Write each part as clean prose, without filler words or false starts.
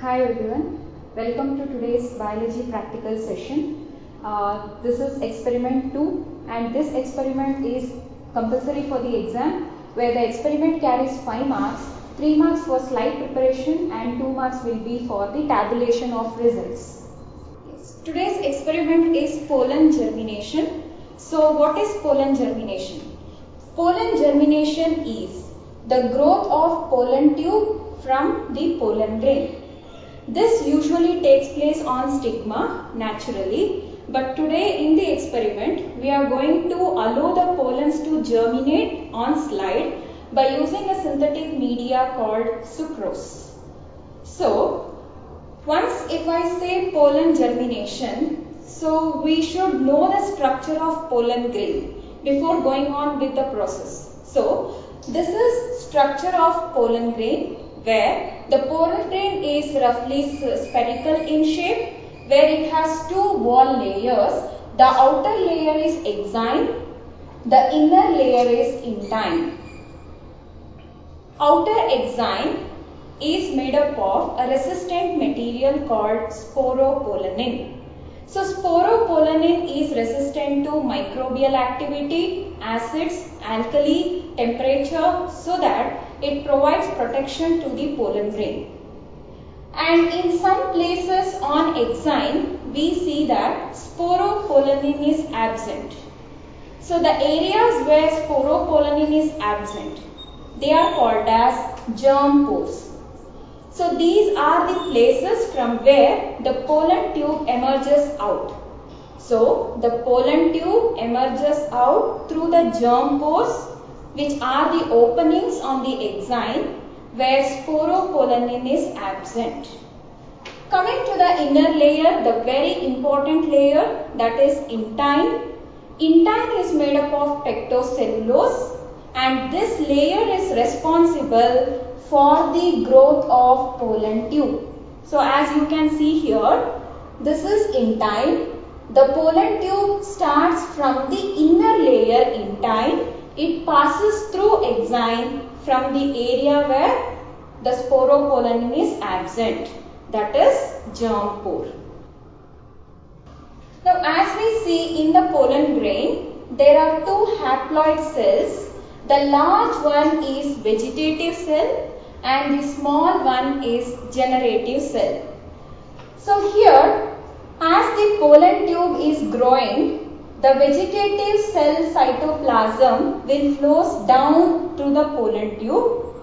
Hi everyone, welcome to today's biology practical session. This is experiment 2 and this experiment is compulsory for the exam where the experiment carries 5 marks, 3 marks for slide preparation and 2 marks will be for the tabulation of results. Yes. Today's experiment is pollen germination. So what is pollen germination? Pollen germination is the growth of pollen tube from the pollen grain. This usually takes place on stigma naturally, but today in the experiment we are going to allow the pollens to germinate on slide by using a synthetic media called sucrose. So once if I say pollen germination, so we should know the structure of pollen grain before going on with the process. So this is structure of pollen grain, where the pollen grain is roughly spherical in shape, where it has two wall layers. The outer layer is exine, the inner layer is intine. Outer exine is made up of a resistant material called sporopollenin. So sporopollenin is resistant to microbial activity, acids, alkali, temperature, so that it provides protection to the pollen grain. And in some places on exine, we see that sporopollenin is absent. So the areas where sporopollenin is absent, they are called as germ pores. So these are the places from where the pollen tube emerges out. So the pollen tube emerges out through the germ pores, which are the openings on the exine where sporopollenin is absent. Coming to the inner layer, the very important layer, that is intine. Intine is made up of pectocellulose, and this layer is responsible for the growth of pollen tube. So as you can see here, this is intine. The pollen tube starts from the inner layer intine. It passes through exine from the area where the sporopollenin is absent, that is germ pore. Now as we see in the pollen grain, there are two haploid cells. The large one is vegetative cell and the small one is generative cell. So here, as the pollen tube is growing, the vegetative cell cytoplasm will flow down to the pollen tube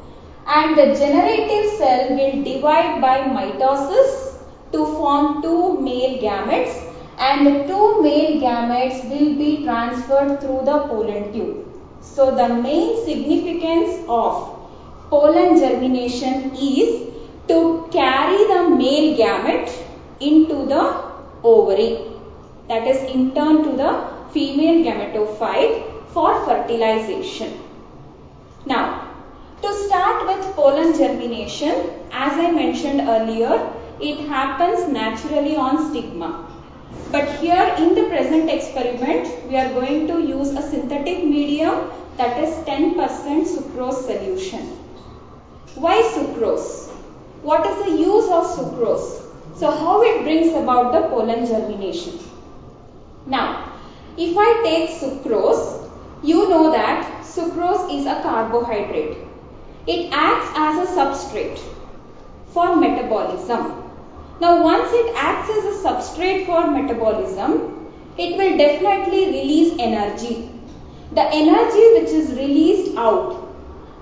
and the generative cell will divide by mitosis to form two male gametes, and the two male gametes will be transferred through the pollen tube. So the main significance of pollen germination is to carry the male gamete into the ovary, that is in turn to the female gametophyte for fertilization. Now, to start with pollen germination, as I mentioned earlier, it happens naturally on stigma. But here in the present experiment, we are going to use a synthetic medium, that is 10% sucrose solution. Why sucrose? What is the use of sucrose? So how it brings about the pollen germination? Now, if I take sucrose, you know that sucrose is a carbohydrate. It acts as a substrate for metabolism. Now once it acts as a substrate for metabolism, it will definitely release energy. The energy which is released out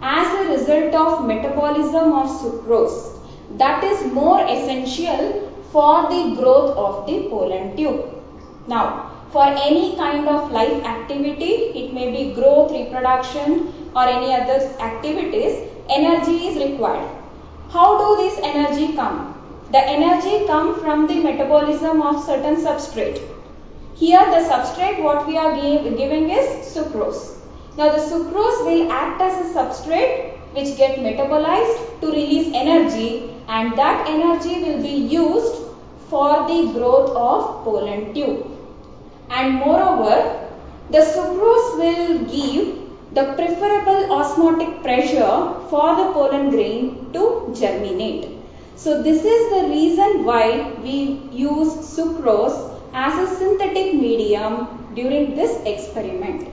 as a result of metabolism of sucrose, that is more essential for the growth of the pollen tube. Now, for any kind of life activity, it may be growth, reproduction or any other activities, energy is required. How do this energy come? The energy comes from the metabolism of certain substrate. Here the substrate what we are giving is sucrose. Now the sucrose will act as a substrate which get metabolized to release energy, and that energy will be used for the growth of pollen tube. And moreover, the sucrose will give the preferable osmotic pressure for the pollen grain to germinate. So this is the reason why we use sucrose as a synthetic medium during this experiment.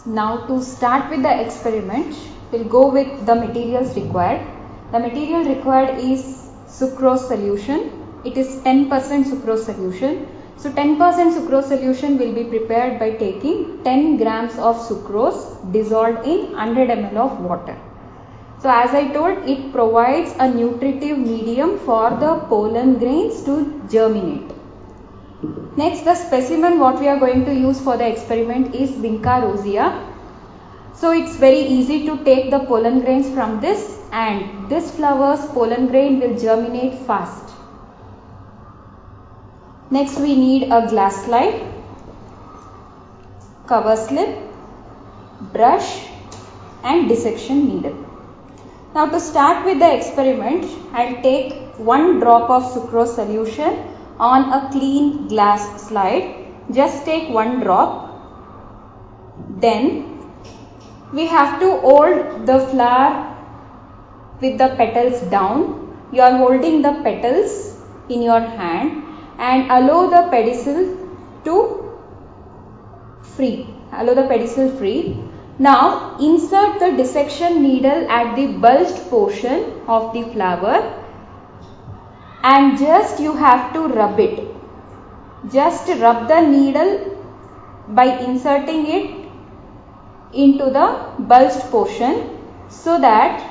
Now to start with the experiment, we'll go with the materials required. The material required is sucrose solution. It is 10% sucrose solution. So 10% sucrose solution will be prepared by taking 10 grams of sucrose dissolved in 100 ml of water. So as I told, it provides a nutritive medium for the pollen grains to germinate. Next, the specimen what we are going to use for the experiment is Vinca rosea. So it's very easy to take the pollen grains from this, and this flower's pollen grain will germinate fast. Next we need a glass slide, cover slip, brush and dissection needle. Now to start with the experiment, I'll take 1 drop of sucrose solution on a clean glass slide. Just take 1 drop. Then we have to hold the flower with the petals down. You are holding the petals in your hand and allow the pedicel to free. Allow the pedicel free. Now insert the dissection needle at the bulged portion of the flower and just you have to rub it. Just rub the needle by inserting it into the bulged portion so that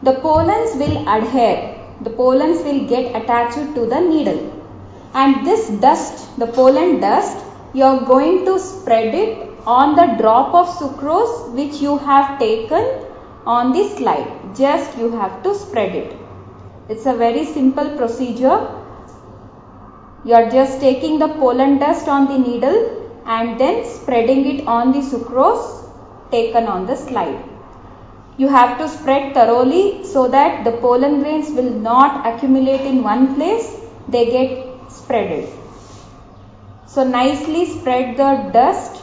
the pollens will adhere. The pollens will get attached to the needle. And this dust, the pollen dust, you are going to spread it on the drop of sucrose which you have taken on the slide. Just you have to spread it. It's a very simple procedure. You are just taking the pollen dust on the needle and then spreading it on the sucrose taken on the slide. You have to spread thoroughly so that the pollen grains will not accumulate in one place. They get spreaded. So nicely spread the dust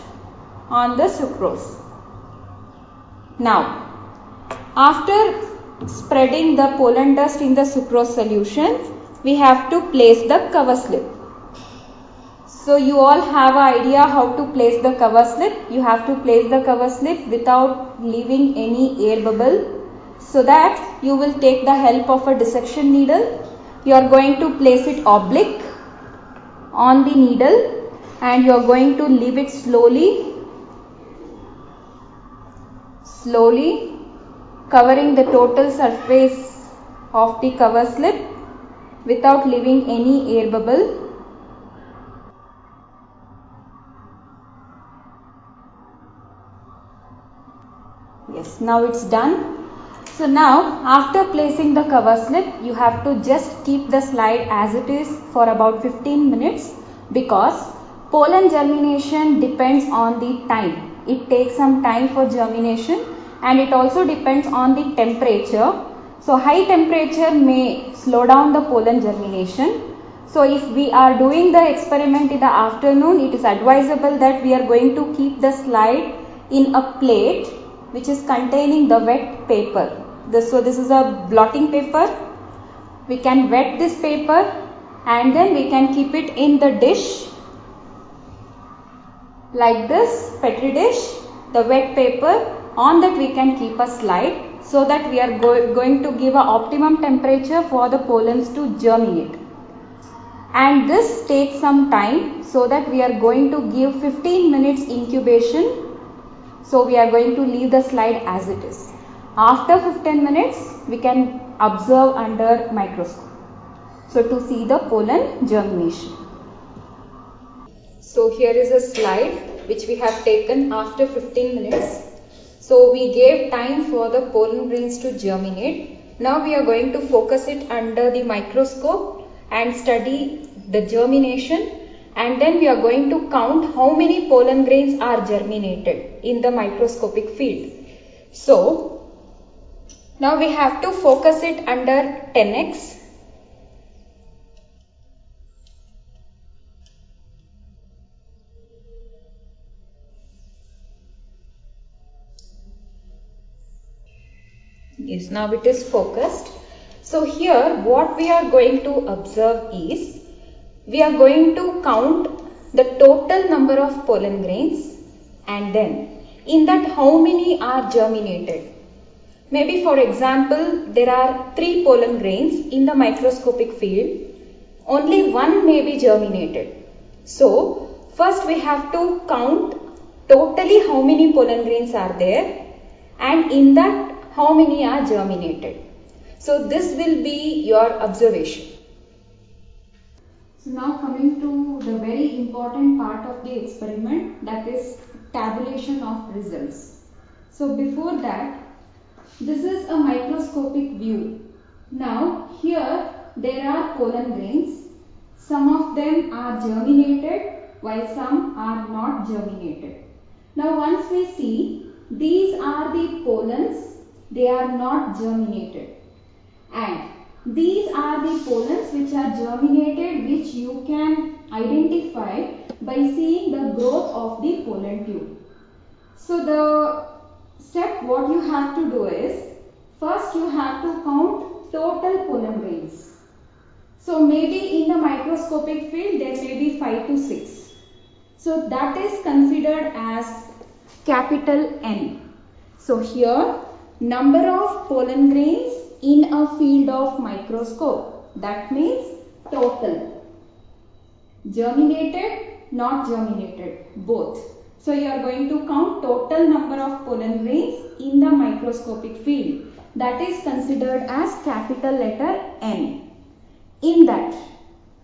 on the sucrose. Now, after spreading the pollen dust in the sucrose solution, we have to place the cover slip. So you all have an idea how to place the cover slip. You have to place the cover slip without leaving any air bubble. So that you will take the help of a dissection needle. You are going to place it oblique on the needle and you are going to leave it slowly covering the total surface of the cover slip without leaving any air bubble. Yes, now it's done. So now after placing the cover slip, you have to just keep the slide as it is for about 15 minutes because pollen germination depends on the time. It takes some time for germination and it also depends on the temperature. So high temperature may slow down the pollen germination. So if we are doing the experiment in the afternoon, it is advisable that we are going to keep the slide in a plate which is containing the wet paper. So this is a blotting paper. We can wet this paper and then we can keep it in the dish like this, petri dish, the wet paper. On that we can keep a slide so that we are going to give an optimum temperature for the pollens to germinate. And this takes some time so that we are going to give 15 minutes incubation. So we are going to leave the slide as it is. After 15 minutes, we can observe under microscope. So to see the pollen germination. So here is a slide which we have taken after 15 minutes. So we gave time for the pollen grains to germinate. Now we are going to focus it under the microscope and study the germination. And then we are going to count how many pollen grains are germinated in the microscopic field. So, now we have to focus it under 10x. Yes, now it is focused. So here what we are going to observe is, we are going to count the total number of pollen grains, and then in that how many are germinated. Maybe for example, there are 3 pollen grains in the microscopic field. Only one may be germinated. So first we have to count totally how many pollen grains are there, and in that how many are germinated. So this will be your observation. So now coming to the very important part of the experiment, that is tabulation of results. So before that, this is a microscopic view. Now here there are pollen grains. Some of them are germinated while some are not germinated. Now once we see, these are the pollens, they are not germinated. And these are the pollens which are germinated, which you can identify by seeing the growth of the pollen tube. So the step what you have to do is, first you have to count total pollen grains. So maybe in the microscopic field there may be 5 to 6. So that is considered as capital N. So here number of pollen grains in a field of microscope, that means total. Germinated, not germinated, both. So you are going to count total number of pollen grains in the microscopic field, that is considered as capital letter N. In that,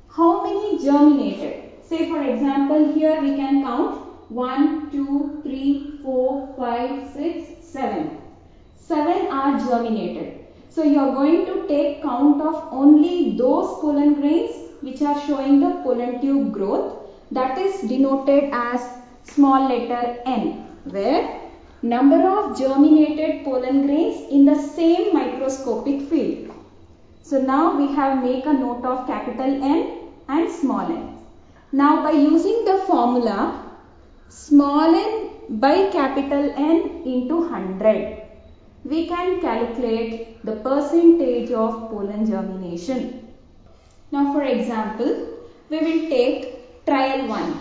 how many germinated? Say for example, here we can count 1, 2, 3, 4, 5, 6, 7. 7 are germinated. So you are going to take count of only those pollen grains which are showing the pollen tube growth, that is denoted as small letter N, where number of germinated pollen grains in the same microscopic field. So now we have make a note of capital N and small n. Now by using the formula small n by capital N into 100, we can calculate the percentage of pollen germination. Now for example, we will take trial 1.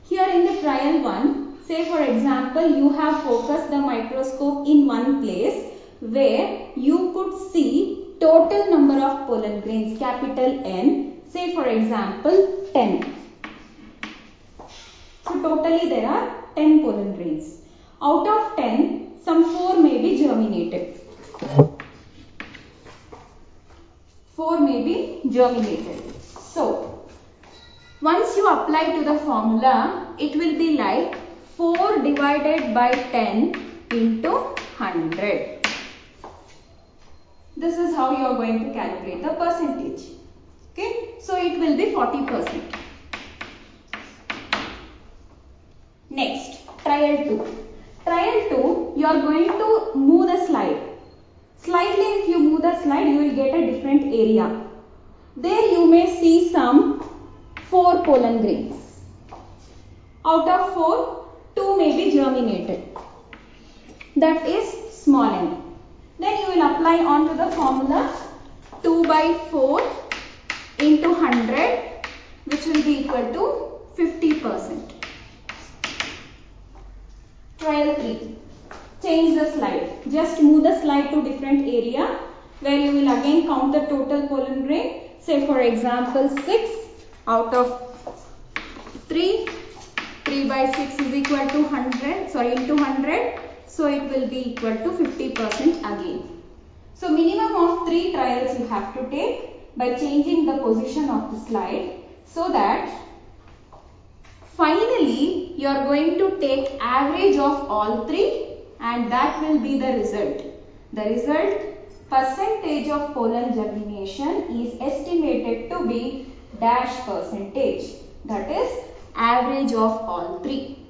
Here in the trial 1, say for example, you have focused the microscope in one place where you could see total number of pollen grains, capital N, say for example 10. So totally there are 10 pollen grains. Out of 10, some 4 may be germinated. 4 may be germinated. So once you apply to the formula, it will be like 4 divided by 10 into 100. This is how you are going to calculate the percentage. Okay, so it will be 40%. Next, trial 2. Trial 2, you are going to move the slide. Slightly if you move the slide, you will get a different area. There you may see some 4 pollen grains. Out of 4, 2 may be germinated. That is small n. Then you will apply onto the formula 2 by 4 into 100, which will be equal to 50%. Trial 3. Change the slide. Just move the slide to different area where you will again count the total pollen grain. Say for example 6 out of 3. 3 by 6 is equal to 100. Into 100. So it will be equal to 50% again. So minimum of 3 trials you have to take by changing the position of the slide, so that finally you are going to take average of all 3, and that will be the result. The result, percentage of pollen germination, is estimated to be dash percentage. That is average of all 3.